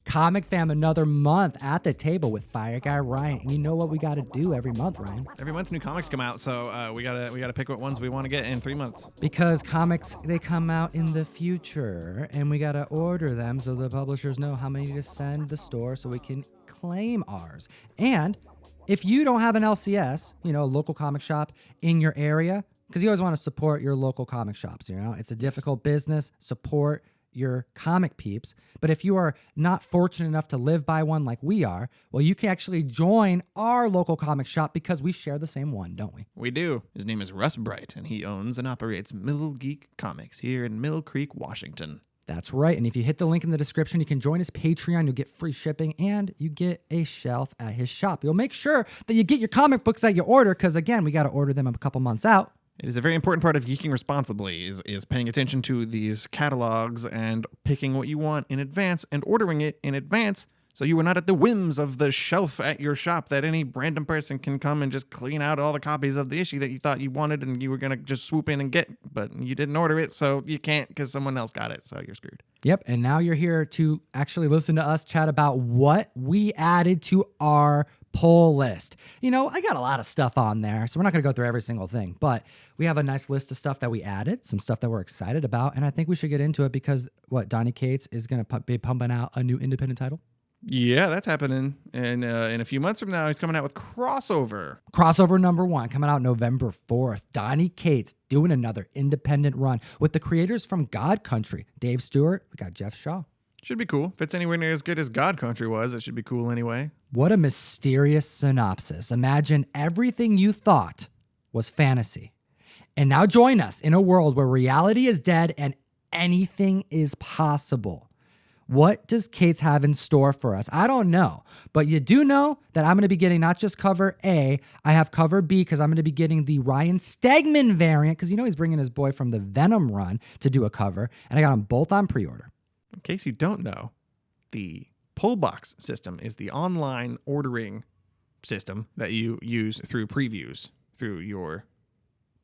Comic Fam, another month at the table with Fire Guy Ryan. And you know what we got to do every month, Ryan? Every month new comics come out, so we gotta pick what ones we want to get in 3 months. Because comics, they come out in the future, and we got to order them so the publishers know how many to send the store so we can claim ours. And if you don't have an LCS, a local comic shop in your area, because you always want to support your local comic shops, it's a difficult business, support your comic peeps. But if you are not fortunate enough to live by one like we are, well, you can actually join our local comic shop because we share the same one, don't we? We do. His name is Russ Bright, and he owns and operates Mill Geek Comics here in Mill Creek, Washington. That's right. And if you hit the link in the description, you can join his Patreon. You'll get free shipping and you get a shelf at his shop. You'll make sure that you get your comic books that you order because, again, we got to order them a couple months out. It is a very important part of geeking responsibly, is paying attention to these catalogs and picking what you want in advance and ordering it in advance so you are not at the whims of the shelf at your shop that any random person can come and just clean out all the copies of the issue that you thought you wanted and you were going to just swoop in and get, but you didn't order it, so you can't because someone else got it, so you're screwed. Yep, and now you're here to actually listen to us chat about what we added to our poll list. I got a lot of stuff on there, so we're not going to go through every single thing, but we have a nice list of stuff that we added, some stuff that we're excited about, and I think we should get into it because, Donny Cates is going to be pumping out a new independent title? Yeah, that's happening. And in a few months from now, he's coming out with Crossover. Crossover #1 coming out November 4th. Donny Cates doing another independent run with the creators from God Country. Dave Stewart, we got Jeff Shaw. Should be cool. If it's anywhere near as good as God Country was, it should be cool anyway. What a mysterious synopsis. Imagine everything you thought was fantasy. And now join us in a world where reality is dead and anything is possible. What does Cates have in store for us? I don't know, but you do know that I'm going to be getting not just cover A, I have cover B because I'm going to be getting the Ryan Stegman variant because he's bringing his boy from the Venom run to do a cover, and I got them both on pre-order. In case you don't know, the pull box system is the online ordering system that you use through previews through your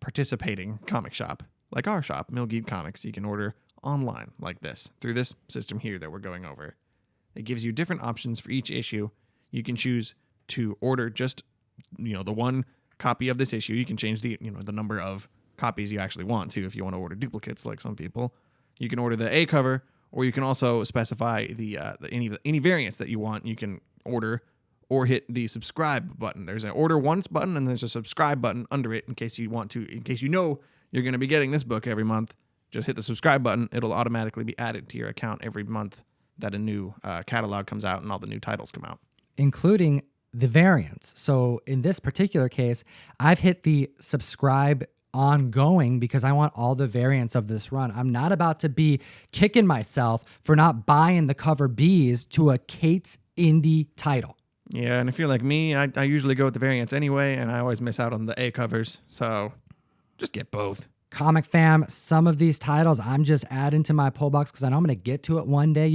participating comic shop, like our shop, Mill Geek Comics. You can order online like this through this system here that we're going over. It gives you different options for each issue. You can choose to order just the one copy of this issue. You can change the the number of copies you actually want to if you want to order duplicates like some people. You can order the A cover, or you can also specify any variants that you want. You can order or hit the subscribe button. There's an order once button and there's a subscribe button under it in case you want to, in case you're going to be getting this book every month. Just hit the subscribe button. It'll automatically be added to your account every month that a new catalog comes out and all the new titles come out, including the variants. So in this particular case, I've hit the subscribe ongoing because I want all the variants of this run. I'm not about to be kicking myself for not buying the cover Bs to a Cates indie title. Yeah, and if you're like me, I usually go with the variants anyway, and I always miss out on the A covers, so just get both. Comic Fam, some of these titles I'm just adding to my pull box because I know I'm going to get to it one day.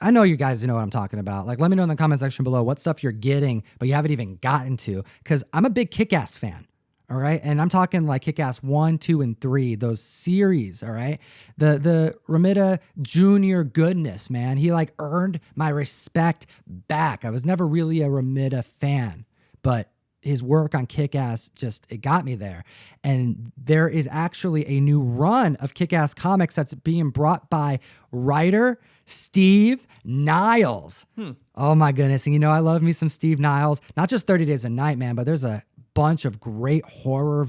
I know you guys know what I'm talking about. Let me know in the comment section below what stuff you're getting, but you haven't even gotten to, because I'm a big Kick-Ass fan. All right. And I'm talking like Kick-Ass 1, 2, and 3, those series. All right. The Romita Jr. goodness, man. He earned my respect back. I was never really a Romita fan, but his work on Kick-Ass it got me there. And there is actually a new run of Kick-Ass comics that's being brought by writer Steve Niles. Oh my goodness. And I love me some Steve Niles, not just 30 Days a Night, man, but there's a bunch of great horror,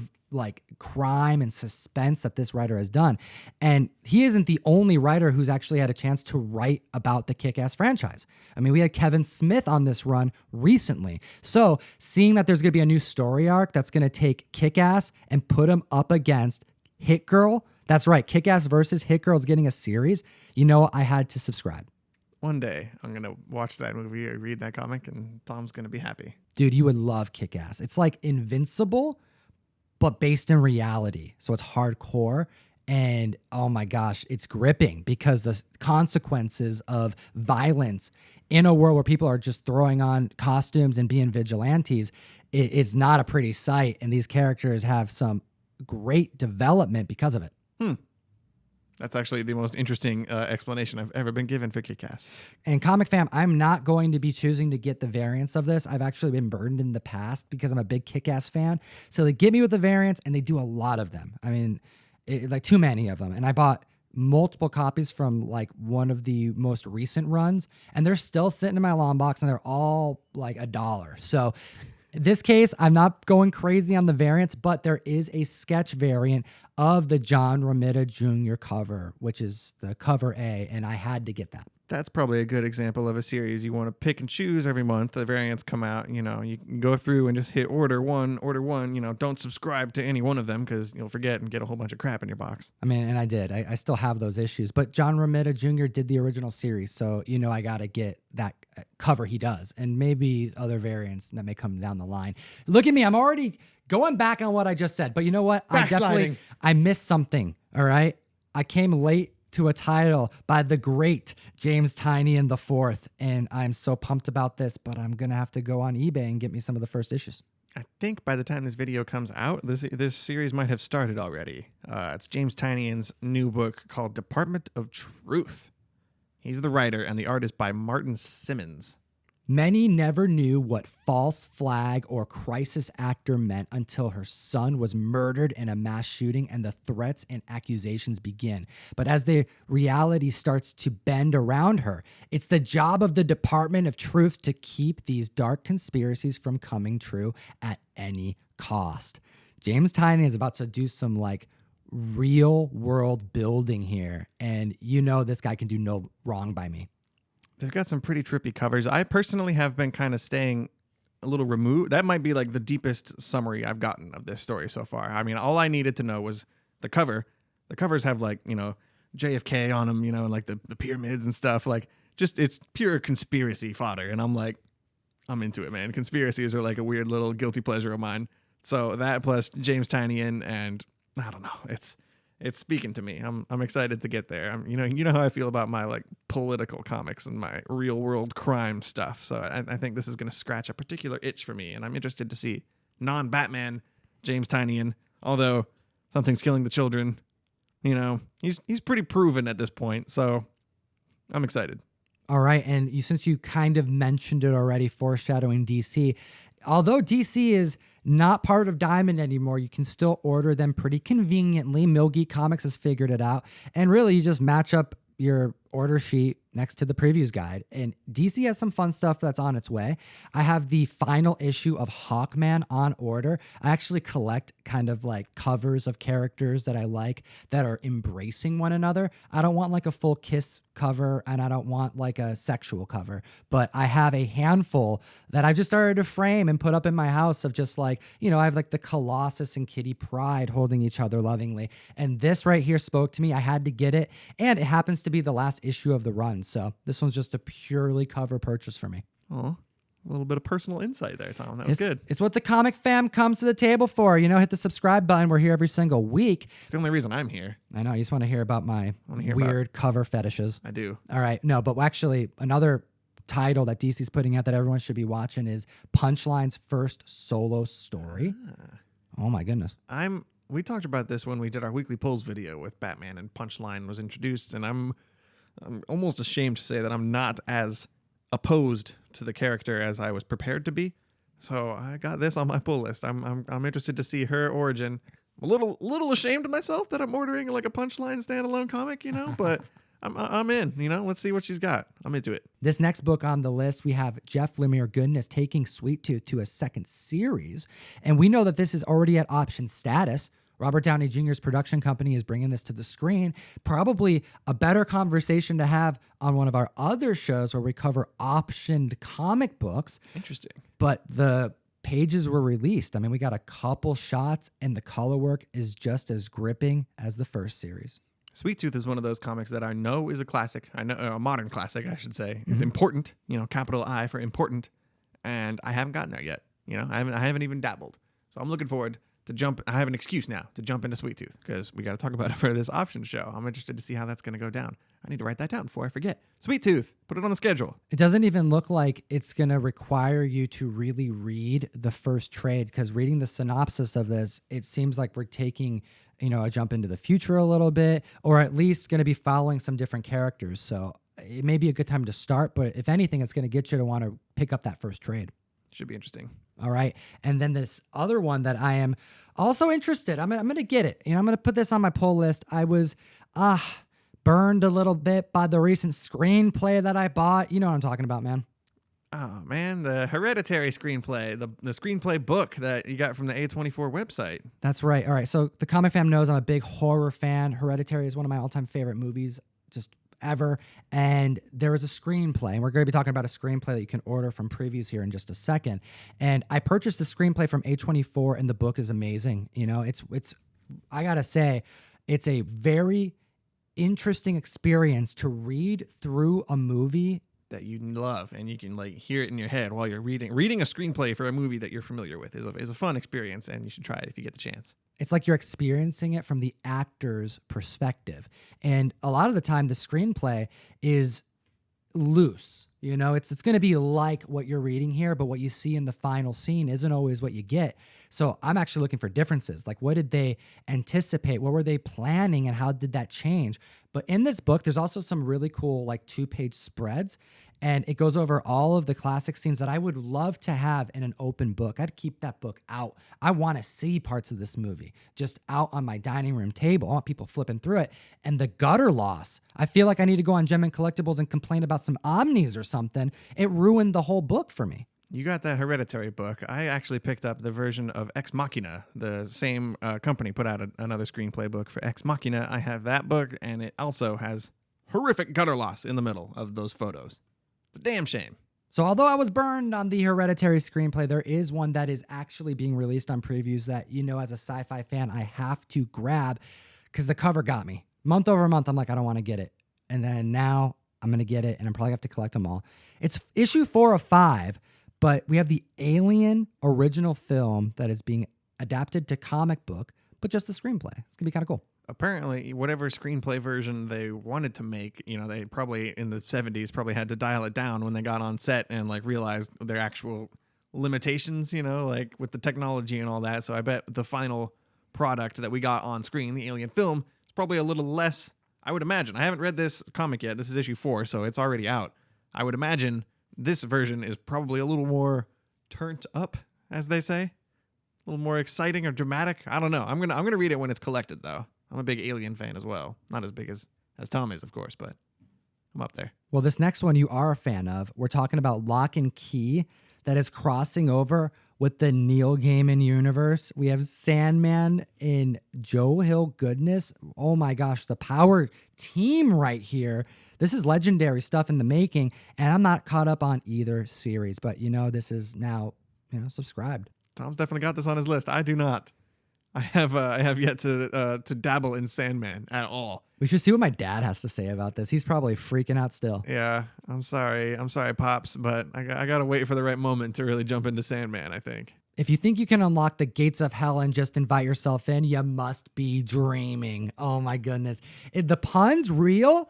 crime and suspense that this writer has done. And he isn't the only writer who's actually had a chance to write about the Kick-Ass franchise. I mean, we had Kevin Smith on this run recently. So seeing that there's going to be a new story arc that's going to take Kick-Ass and put him up against Hit Girl. That's right. Kick-Ass versus Hit Girl is getting a series. I had to subscribe. One day I'm going to watch that movie or read that comic and Tom's going to be happy. Dude, you would love Kick-Ass. It's like Invincible, but based in reality. So it's hardcore. And oh my gosh, it's gripping because the consequences of violence in a world where people are just throwing on costumes and being vigilantes, it's not a pretty sight. And these characters have some great development because of it. That's actually the most interesting explanation I've ever been given for Kick-Ass. And Comic Fam, I'm not going to be choosing to get the variants of this. I've actually been burned in the past because I'm a big Kick-Ass fan. So they get me with the variants, and they do a lot of them. I mean, like too many of them. And I bought multiple copies from like one of the most recent runs, and they're still sitting in my long box, and they're all like $1. So in this case, I'm not going crazy on the variants, but there is a sketch variant of the John Romita Jr. cover, which is the cover A, and I had to get that. That's probably a good example of a series you want to pick and choose every month. The variants come out, you can go through and just hit order one, don't subscribe to any one of them because you'll forget and get a whole bunch of crap in your box. I mean, and I did. I still have those issues, but John Romita Jr. did the original series, so I got to get that cover he does, and maybe other variants that may come down the line. Look at me. I'm already going back on what I just said, but you know what? I missed something, all right? I came late to a title by the great James Tynion IV, and I'm so pumped about this, but I'm going to have to go on eBay and get me some of the first issues. I think by the time this video comes out, this series might have started already. It's James Tynion's new book called Department of Truth. He's the writer, and the art is by Martin Simmons. Many never knew what false flag or crisis actor meant until her son was murdered in a mass shooting and the threats and accusations begin. But as the reality starts to bend around her, it's the job of the Department of Truth to keep these dark conspiracies from coming true at any cost. James Tynion is about to do some real world building here, and this guy can do no wrong by me. They've got some pretty trippy covers. I personally have been kind of staying a little removed. That might be like the deepest summary I've gotten of this story so far. I mean, all I needed to know was the cover. The covers have JFK on them, and like the pyramids and stuff. It's pure conspiracy fodder. And I'm into it, man. Conspiracies are like a weird little guilty pleasure of mine. So that plus James Tynion, and I don't know. It's speaking to me. I'm excited to get there. You know how I feel about my political comics and my real world crime stuff. So I think this is going to scratch a particular itch for me, and I'm interested to see non-Batman James Tynion. Although something's killing the children, he's pretty proven at this point. So I'm excited. All right, and since you kind of mentioned it already, foreshadowing DC. Although DC is not part of Diamond anymore, you can still order them pretty conveniently. Milgeek Comics has figured it out. And really, you just match up your order sheet next to the previews guide. And DC has some fun stuff that's on its way. I have the final issue of Hawkman on order. I actually collect kind of covers of characters that I like that are embracing one another. I don't want a full kiss cover, and I don't want a sexual cover, but I have a handful that I've just started to frame and put up in my house of just I have the Colossus and Kitty Pryde holding each other lovingly. And this right here spoke to me. I had to get it. And it happens to be the last issue of the run. So this one's just a purely cover purchase for me. Oh, a little bit of personal insight there, Tom. That was good. It's what the Comic Fam comes to the table for. Hit the subscribe button. We're here every single week. It's the only reason I'm here. I know. You just want to hear about my weird cover fetishes. I do. All right. No, but actually another title that DC's putting out that everyone should be watching is Punchline's first solo story. Oh my goodness. We talked about this when we did our weekly polls video with Batman and Punchline was introduced, and I'm almost ashamed to say that I'm not as opposed to the character as I was prepared to be. So I got this on my pull list. I'm interested to see her origin. I'm a little ashamed of myself that I'm ordering a Punchline standalone comic, but I'm in, let's see what she's got. I'm into it. This next book on the list, we have Jeff Lemire Goodness taking Sweet Tooth to a second series. And we know that this is already at option status. Robert Downey Jr.'s production company is bringing this to the screen. Probably a better conversation to have on one of our other shows where we cover optioned comic books. Interesting. But the pages were released. I mean, we got a couple shots, and the color work is just as gripping as the first series. Sweet Tooth is one of those comics that I know is a classic. I know a modern classic, I should say. It's important, capital I for important. And I haven't gotten there yet. I haven't even dabbled. So I'm looking forward to jump. I have an excuse now to jump into Sweet Tooth because we got to talk about it for this option show. I'm interested to see how that's going to go down. I need to write that down before I forget. Sweet Tooth, put it on the schedule. It doesn't even look like it's going to require you to really read the first trade, because reading the synopsis of this, it seems like we're taking a jump into the future a little bit, or at least going to be following some different characters. So it may be a good time to start, but if anything, it's going to get you to want to pick up that first trade. Should be interesting. All right. And then this other one that I am also interested, I'm going to get it. I'm going to put this on my pull list. I was burned a little bit by the recent screenplay that I bought. You know what I'm talking about, man. Oh, man, the Hereditary screenplay, the screenplay book that you got from the A24 website. That's right. All right. So the comic fam knows I'm a big horror fan. Hereditary is one of my all-time favorite movies, just ever. And there was a screenplay, and we're going to be talking about a screenplay that you can order from previews here in just a second. And I purchased the screenplay from A24, and the book is amazing. It's I got to say, it's a very interesting experience to read through a movie that you love, and you can hear it in your head while you're reading a screenplay for a movie that you're familiar with is a fun experience, and you should try it if you get the chance. It's like you're experiencing it from the actor's perspective. And a lot of the time the screenplay is loose. It's going to be like what you're reading here, but what you see in the final scene isn't always what you get. So I'm actually looking for differences. Like, what did they anticipate? What were they planning, and how did that change? But in this book, there's also some really cool 2-page spreads, and it goes over all of the classic scenes that I would love to have in an open book. I'd keep that book out. I want to see parts of this movie just out on my dining room table. I want people flipping through it. And the gutter loss, I feel like I need to go on Gem and Collectibles and complain about some omnis or something. It ruined the whole book for me. You got that Hereditary book. I actually picked up the version of Ex Machina. The same company put out another screenplay book for Ex Machina. I have that book, and it also has horrific gutter loss in the middle of those photos. It's a damn shame. So although I was burned on the Hereditary screenplay, there is one that is actually being released on previews that, as a sci-fi fan, I have to grab because the cover got me. Month over month, I'm like, I don't want to get it. And then now I'm going to get it, and I'm probably going to have to collect them all. It's issue 4 of 5. But we have the Alien original film that is being adapted to comic book, but just the screenplay. It's going to be kind of cool. Apparently, whatever screenplay version they wanted to make, they probably in the 70s probably had to dial it down when they got on set and realized their actual limitations, with the technology and all that. So I bet the final product that we got on screen, the Alien film, is probably a little less, I would imagine. I haven't read this comic yet. This is issue 4, so it's already out. I would imagine this version is probably a little more turned up, as they say. A little more exciting or dramatic. I don't know. I'm gonna read it when it's collected, though. I'm a big Alien fan as well. Not as big as Tom is, of course, but I'm up there. Well, this next one you are a fan of. We're talking about Locke and Key that is crossing over with the Neil Gaiman universe. We have Sandman in Joe Hill goodness. Oh my gosh, the power team right here. This is legendary stuff in the making, and I'm not caught up on either series, but this is now, subscribed. Tom's definitely got this on his list. I do not. I have yet to dabble in Sandman at all. We should see what my dad has to say about this. He's probably freaking out still. Yeah, I'm sorry, Pops, but I gotta wait for the right moment to really jump into Sandman, I think. If you think you can unlock the gates of hell and just invite yourself in, you must be dreaming. Oh my goodness. The pun's real,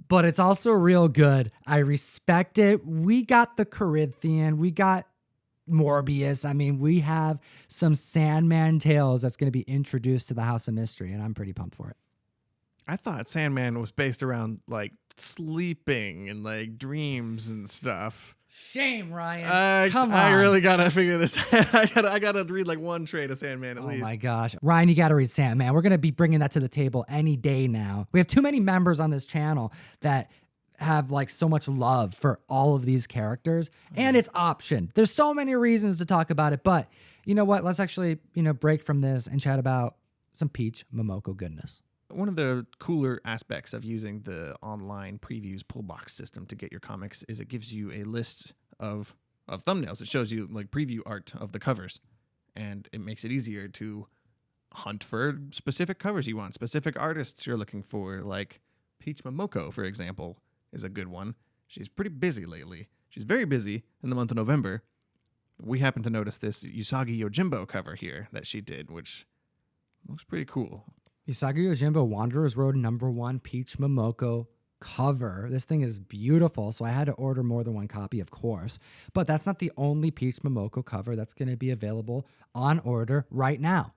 but it's also real good. I respect it. We got the Corinthian. We got Morbius. I mean, we have some Sandman tales that's going to be introduced to the House of Mystery, and I'm pretty pumped for it. I thought Sandman was based around sleeping and dreams and stuff. Shame, Ryan. Come on. I really gotta figure this out. I gotta read one trade of Sandman at least. Oh my gosh. Ryan, you gotta read Sandman. We're gonna be bringing that to the table any day now. We have too many members on this channel that have so much love for all of these characters, and it's option. There's so many reasons to talk about it, but you know what? Let's actually, break from this and chat about some Peach Momoko goodness. One of the cooler aspects of using the online previews pull box system to get your comics is it gives you a list of thumbnails. It shows you preview art of the covers, and it makes it easier to hunt for specific covers you want, specific artists you're looking for. Peach Momoko, for example, is a good one. She's pretty busy lately. She's very busy in the month of November. We happen to notice this Usagi Yojimbo cover here that she did, which looks pretty cool. Usagi Yojimbo, Wanderer's Road #1, Peach Momoko cover. This thing is beautiful, so I had to order more than one copy, of course. But that's not the only Peach Momoko cover that's going to be available on order right now.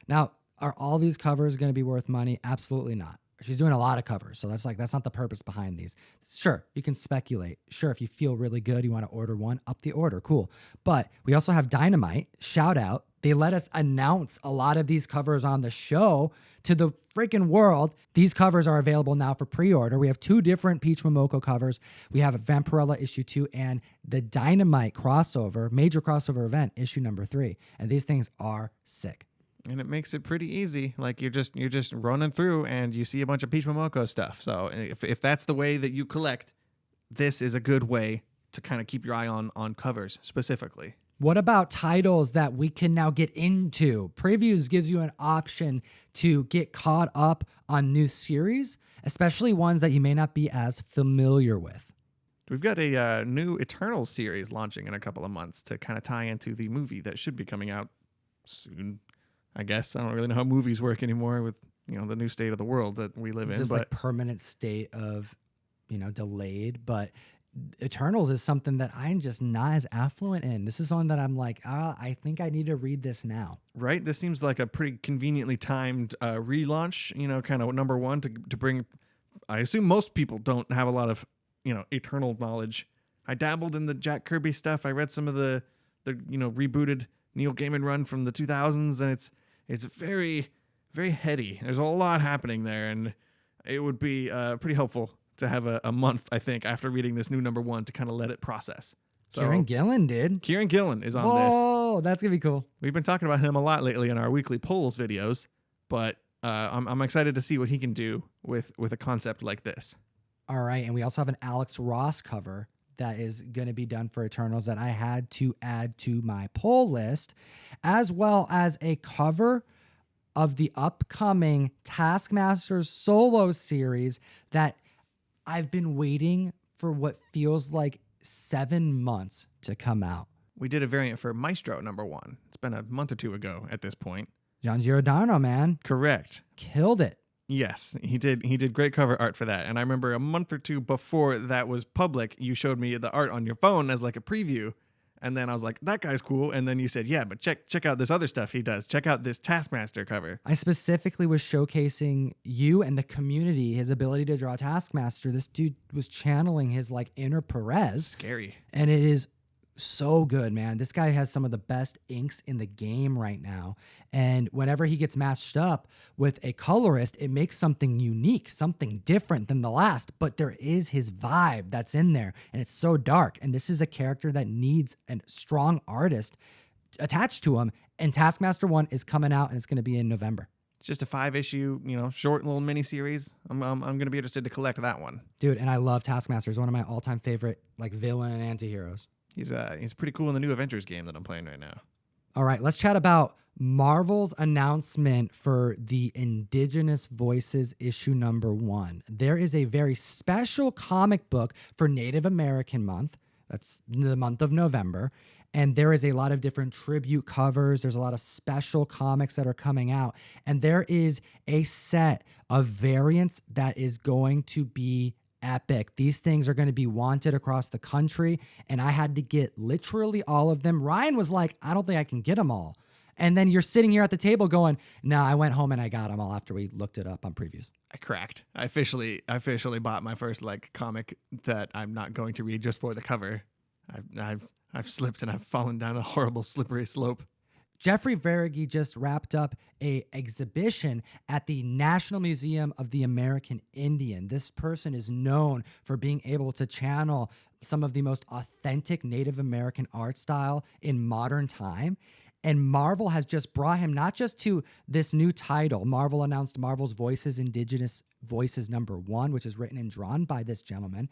Now, Are all these covers going to be worth money? Absolutely not. She's doing a lot of covers. So that's not the purpose behind these. Sure, you can speculate. Sure, if you feel really good, you want to order one, up the order. Cool. But we also have Dynamite. Shout out. They let us announce a lot of these covers on the show to the freaking world. These covers are available now for pre-order. We have 2 different Peach Momoko covers. We have Vampirella issue 2 and the Dynamite crossover, major crossover event, issue number 3. And these things are sick. And it makes it pretty easy. Like you're just running through and you see a bunch of Peach Momoko stuff. So if that's the way that you collect, this is a good way to kind of keep your eye on covers specifically. What about titles that we can now get into? Previews gives you an option to get caught up on new series, especially ones that you may not be as familiar with. We've got a new Eternals series launching in a couple of months to kind of tie into the movie that should be coming out soon. I guess I don't really know how movies work anymore with, the new state of the world that we live in. Just like permanent state of, delayed. But Eternals is something that I'm just not as affluent in. This is one that I'm like, I think I need to read this now. Right? This seems like a pretty conveniently timed relaunch, kind of number one to bring. I assume most people don't have a lot of, Eternal knowledge. I dabbled in the Jack Kirby stuff. I read some of the rebooted Neil Gaiman run from the 2000s, and it's very, very heady. There's a lot happening there, and it would be pretty helpful to have a month, I think, after reading this new number one to kind of let it process. So, Kieran Gillen, dude. Kieran Gillen is on this. Oh, that's going to be cool. We've been talking about him a lot lately in our weekly polls videos, but I'm excited to see what he can do with a concept like this. All right, and we also have an Alex Ross cover that is going to be done for Eternals that I had to add to my poll list, as well as a cover of the upcoming Taskmaster's solo series that I've been waiting for what feels like 7 months to come out. We did a variant for Maestro number 1. It's been a month or 2 ago at this point. John Giordano, man. Correct. Killed it. Yes, he did great cover art for that. And I remember a month or 2 before that was public, you showed me the art on your phone as like a preview. And then I was like, that guy's cool. And then you said, yeah, but check out this other stuff he does. Check out this Taskmaster cover. I specifically was showcasing you and the community, his ability to draw Taskmaster. This dude was channeling his like inner Perez. Scary. And it is so good, man. This guy has some of the best inks in the game right now. And whenever he gets matched up with a colorist, it makes something unique, something different than the last. But there is his vibe that's in there. And it's so dark. And this is a character that needs a strong artist attached to him. And Taskmaster 1 is coming out and it's going to be in November. It's just a 5-issue, short little mini series. I'm going to be interested to collect that one. Dude, and I love Taskmaster. He's one of my all-time favorite like villain and anti-heroes. He's pretty cool in the new Avengers game that I'm playing right now. All right, let's chat about Marvel's announcement for the Indigenous Voices issue number 1. There is a very special comic book for Native American Month. That's the month of November. And there is a lot of different tribute covers. There's a lot of special comics that are coming out. And there is a set of variants that is going to be epic. These things are going to be wanted across the country, and I had to get literally all of them. Ryan was like, I don't think I can get them all. And then you're sitting here at the table going, no, I went home and I got them all after we looked it up on previews. I cracked. I officially bought my first like comic that I'm not going to read just for the cover. I've slipped and I've fallen down a horrible slippery slope. Jeffrey Verigi just wrapped up a exhibition at the National Museum of the American Indian. This person is known for being able to channel some of the most authentic Native American art style in modern time. And Marvel has just brought him not just to this new title. Marvel announced Marvel's Voices, Indigenous Voices number 1, which is written and drawn by this gentleman.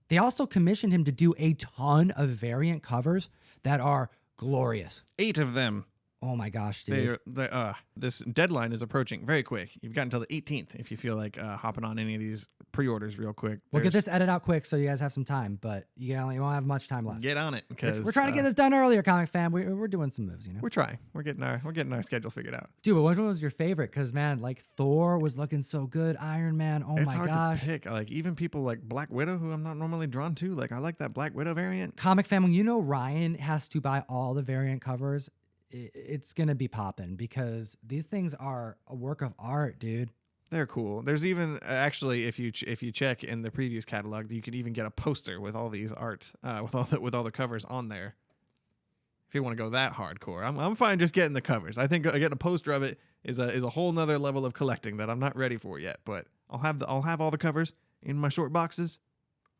They also commissioned him to do a ton of variant covers that are glorious. 8 of them. Oh my gosh, dude. This deadline is approaching very quick. You've got until the 18th if you feel like hopping on any of these pre-orders real quick. We'll get this edited out quick so you guys have some time, but you won't have much time left. Get on it because we're trying to get this done earlier, comic fam. We're doing some moves, We're trying. We're getting our schedule figured out. Dude, but which one was your favorite? Because man, like Thor was looking so good. Iron Man, it's my hard gosh. to pick. Like even people like Black Widow, who I'm not normally drawn to. Like I like that Black Widow variant. Comic fam, when Ryan has to buy all the variant covers, it's going to be popping because these things are a work of art, dude. They're cool. There's even actually, if you check in the previous catalog, you could even get a poster with all these art, with all the covers on there. If you want to go that hardcore, I'm fine just getting the covers. I think getting a poster of it is a whole nother level of collecting that I'm not ready for yet. But I'll have all the covers in my short boxes.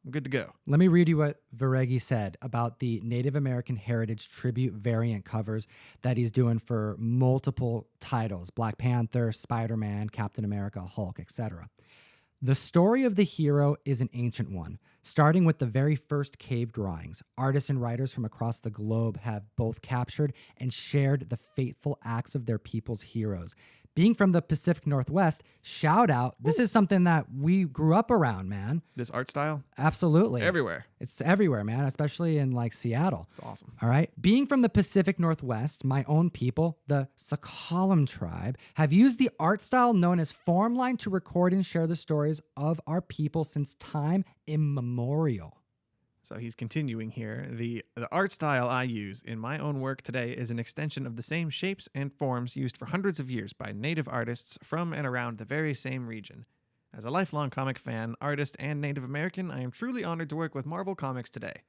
I'm good to go. Let me read you what Varegi said about the Native American Heritage tribute variant covers that he's doing for multiple titles: Black Panther, Spider-Man, Captain America, Hulk, etc. The story of the hero is an ancient one, starting with the very first cave drawings. Artists and writers from across the globe have both captured and shared the fateful acts of their people's heroes. Being from the Pacific Northwest, shout out. This is something that we grew up around, man. This art style? Absolutely. Everywhere. It's everywhere, man, especially in like Seattle. It's awesome. All right. Being from the Pacific Northwest, my own people, the Sakalam tribe, have used the art style known as formline to record and share the stories of our people since time immemorial. So he's continuing here. The art style I use in my own work today is an extension of the same shapes and forms used for hundreds of years by native artists from and around the very same region. As a lifelong comic fan, artist, and Native American, I am truly honored to work with Marvel Comics today.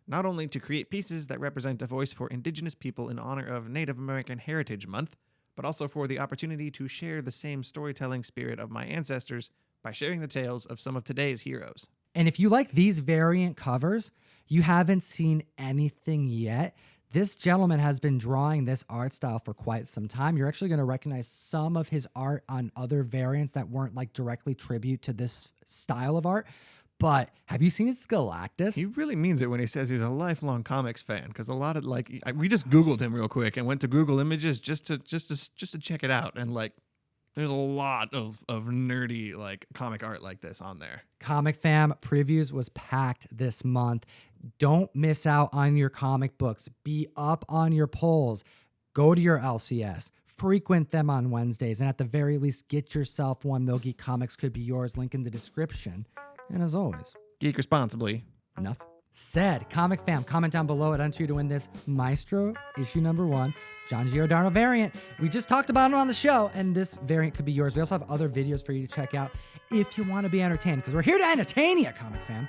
Not only to create pieces that represent a voice for Indigenous people in honor of Native American Heritage Month, but also for the opportunity to share the same storytelling spirit of my ancestors by sharing the tales of some of today's heroes. And if you like these variant covers, you haven't seen anything yet. This gentleman has been drawing this art style for quite some time. You're actually going to recognize some of his art on other variants that weren't like directly tribute to this style of art. But have you seen his Galactus? He really means it when he says he's a lifelong comics fan, because a lot of we just Googled him real quick and went to Google Images just to check it out, and like there's a lot of nerdy like comic art like this on there. Comic Fam Previews was packed this month. Don't miss out on your comic books. Be up on your polls. Go to your LCS. Frequent them on Wednesdays. And at the very least, get yourself one. Mill Geek Comics could be yours. Link in the description. And as always, Geek responsibly. Enough said. Comic Fam, comment down below. I'd enter you to win this Maestro issue #1 John Giordano variant. We just talked about it on the show, and this variant could be yours. We also have other videos for you to check out if you want to be entertained, because we're here to entertain you, Comic Fam.